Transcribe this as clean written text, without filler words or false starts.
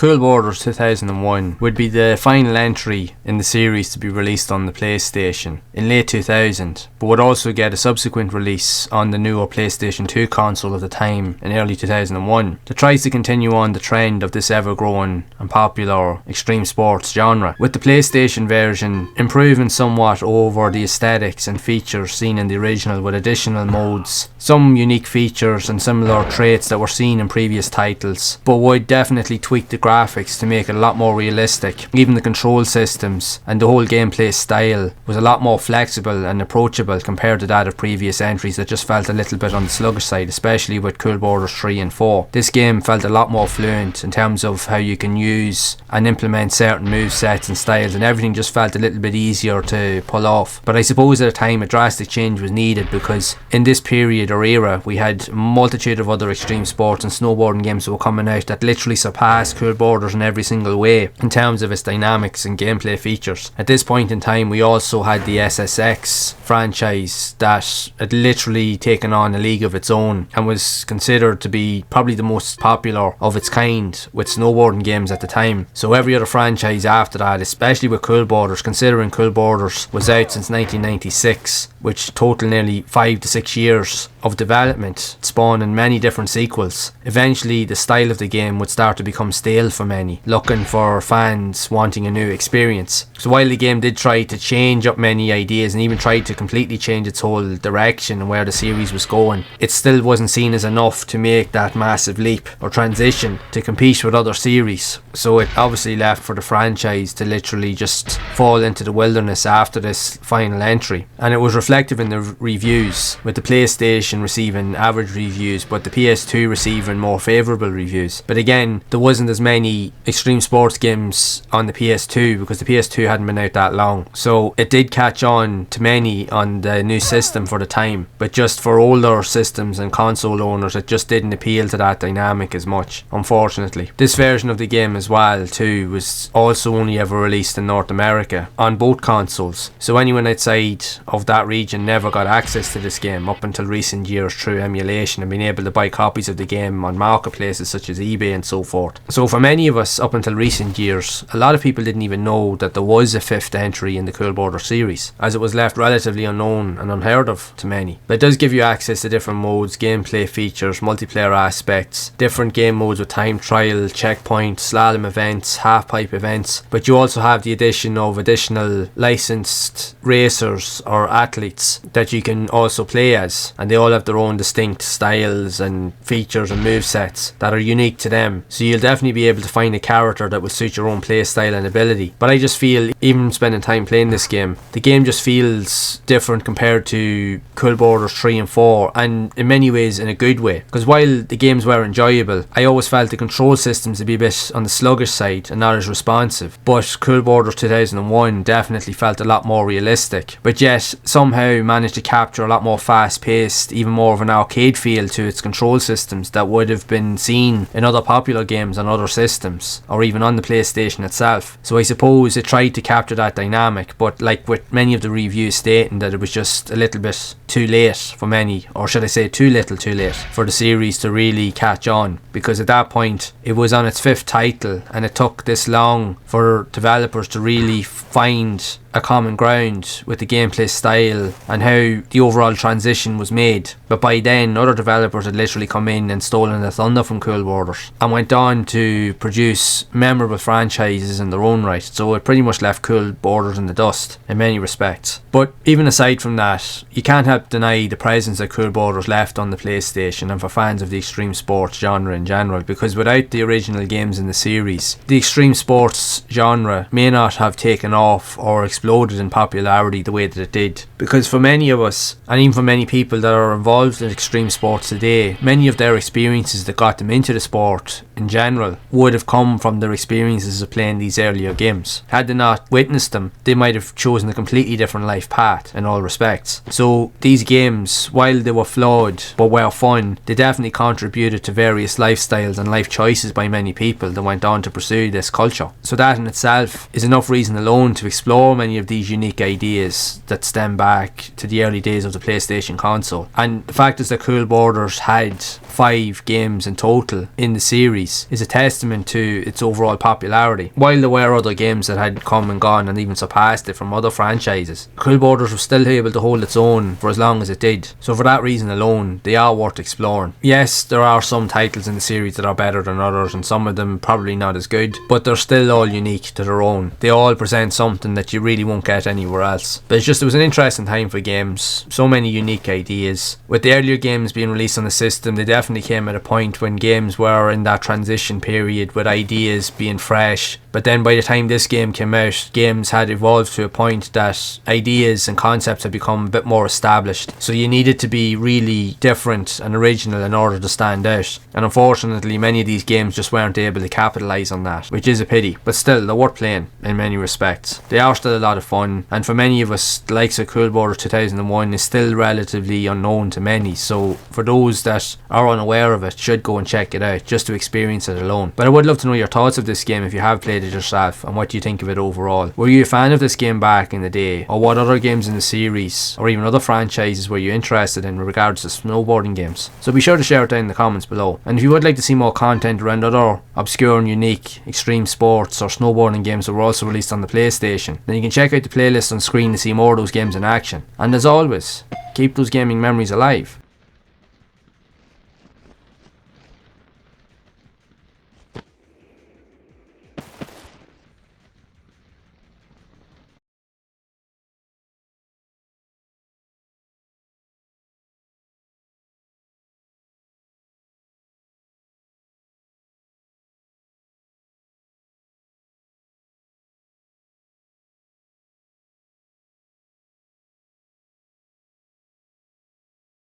Cool Borders 2001 would be the final entry in the series to be released on the PlayStation in late 2000, but would also get a subsequent release on the newer PlayStation 2 console of the time in early 2001 that tries to continue on the trend of this ever-growing and popular extreme sports genre, with the PlayStation version improving somewhat over the aesthetics and features seen in the original, with additional modes, some unique features and similar traits that were seen in previous titles, but would definitely tweak the graphics to make it a lot more realistic. Even the control systems and the whole gameplay style was a lot more flexible and approachable compared to that of previous entries that just felt a little bit on the sluggish side, especially with Cool Borders 3 and 4. This game felt a lot more fluent in terms of how you can use and implement certain movesets and styles, and everything just felt a little bit easier to pull off. But I suppose at the time a drastic change was needed, because in this period or era we had a multitude of other extreme sports and snowboarding games that were coming out that literally surpassed Cool Borders in every single way in terms of its dynamics and gameplay features. At this point in time we also had the SSX franchise that had literally taken on a league of its own and was considered to be probably the most popular of its kind with snowboarding games at the time. So every other franchise after that, especially with Cool Borders, considering Cool Borders was out since 1996, which total nearly 5 to 6 years of development, spawning many different sequels. Eventually the style of the game would start to become stale for many, looking for fans wanting a new experience. So while the game did try to change up many ideas and even tried to completely change its whole direction and where the series was going, it still wasn't seen as enough to make that massive leap or transition to compete with other series. So it obviously left for the franchise to literally just fall into the wilderness after this final entry. And it was reflective in the reviews, with the PlayStation receiving average reviews but the PS2 receiving more favourable reviews. But again, there wasn't as many extreme sports games on the PS2 because the PS2 hadn't been out that long. So it did catch on to many on the new system for the time, but just for older systems and console owners it just didn't appeal to that dynamic as much, unfortunately. This version of the game as well too was also only ever released in North America on both consoles, so anyone outside of that region never got access to this game up until recent years through emulation and being able to buy copies of the game on marketplaces such as eBay and so forth. So for many of us up until recent years, a lot of people didn't even know that there was a fifth entry in the Cool Border series, as it was left relatively unknown and unheard of to many. But it does give you access to different modes, gameplay features, multiplayer aspects, different game modes with time trial, checkpoint, slalom events, half-pipe events, but you also have the addition of additional licensed racers or athletes that you can also play as, and they all have their own distinct styles and features and movesets that are unique to them, so you'll definitely be able to find a character that will suit your own play style and ability. But I just feel, even spending time playing this game, the game just feels different compared to Cool Borders 3 and 4, and in many ways in a good way, because while the games were enjoyable, I always felt the control systems to be a bit on the sluggish side and not as responsive. But Cool Borders 2001 definitely felt a lot more realistic, but yet somehow managed to capture a lot more fast paced, even more of an arcade feel to its control systems that would have been seen in other popular games on other systems or even on the PlayStation itself. So I suppose it tried to capture that dynamic, but like with many of the reviews stating that it was just a little bit too late for many, or should I say too little too late for the series to really catch on, because at that point it was on its fifth title and it took this long for developers to really find a common ground with the gameplay style and how the overall transition was made. But by then other developers had literally come in and stolen the thunder from Cool Borders and went on to produce memorable franchises in their own right, so it pretty much left Cool Borders in the dust in many respects. But even aside from that, you can't help deny the presence that Cool Borders left on the PlayStation and for fans of the extreme sports genre in general, because without the original games in the series, the extreme sports genre may not have taken off or exploded in popularity the way that it did. Because for many of us, and even for many people that are involved in extreme sports today, many of their experiences that got them into the sport in general would have come from their experiences of playing these earlier games. Had they not witnessed them, they might have chosen a completely different life path in all respects. So these games, while they were flawed but were fun, they definitely contributed to various lifestyles and life choices by many people that went on to pursue this culture. So that in itself is enough reason alone to explore many of these unique ideas that stem back to the early days of the PlayStation console. And the fact is that Cool Borders had 5 games in total in the series is a testament to its overall popularity. While there were other games that had come and gone and even surpassed it from other franchises, Cool Borders was still able to hold its own for as long as it did. So for that reason alone, they are worth exploring. Yes, there are some titles in the series that are better than others, and some of them probably not as good, but they're still all unique to their own. They all present something that you really won't get anywhere else. But it's just, it was an interesting time for games. So many unique ideas. With the earlier games being released on the system, they definitely came at a point when games were in that transition period with ideas being fresh. But then by the time this game came out, games had evolved to a point that ideas and concepts had become a bit more established. So you needed to be really different and original in order to stand out. And unfortunately, many of these games just weren't able to capitalise on that, which is a pity. But still, they're worth playing in many respects. They are still a lot of fun, and for many of us, the likes of Cool Borders 2001 is still relatively unknown to many. So for those that are unaware of it, should go and check it out just to experience it alone. But I would love to know your thoughts of this game if you have played it yourself, and what you think of it overall. Were you a fan of this game back in the day, or what other games in the series or even other franchises were you interested in regards to snowboarding games? So be sure to share it down in the comments below. And if you would like to see more content around other obscure and unique extreme sports or snowboarding games that were also released on the PlayStation, then you can check out the playlist on screen to see more of those games in action. And as always, keep those gaming memories alive.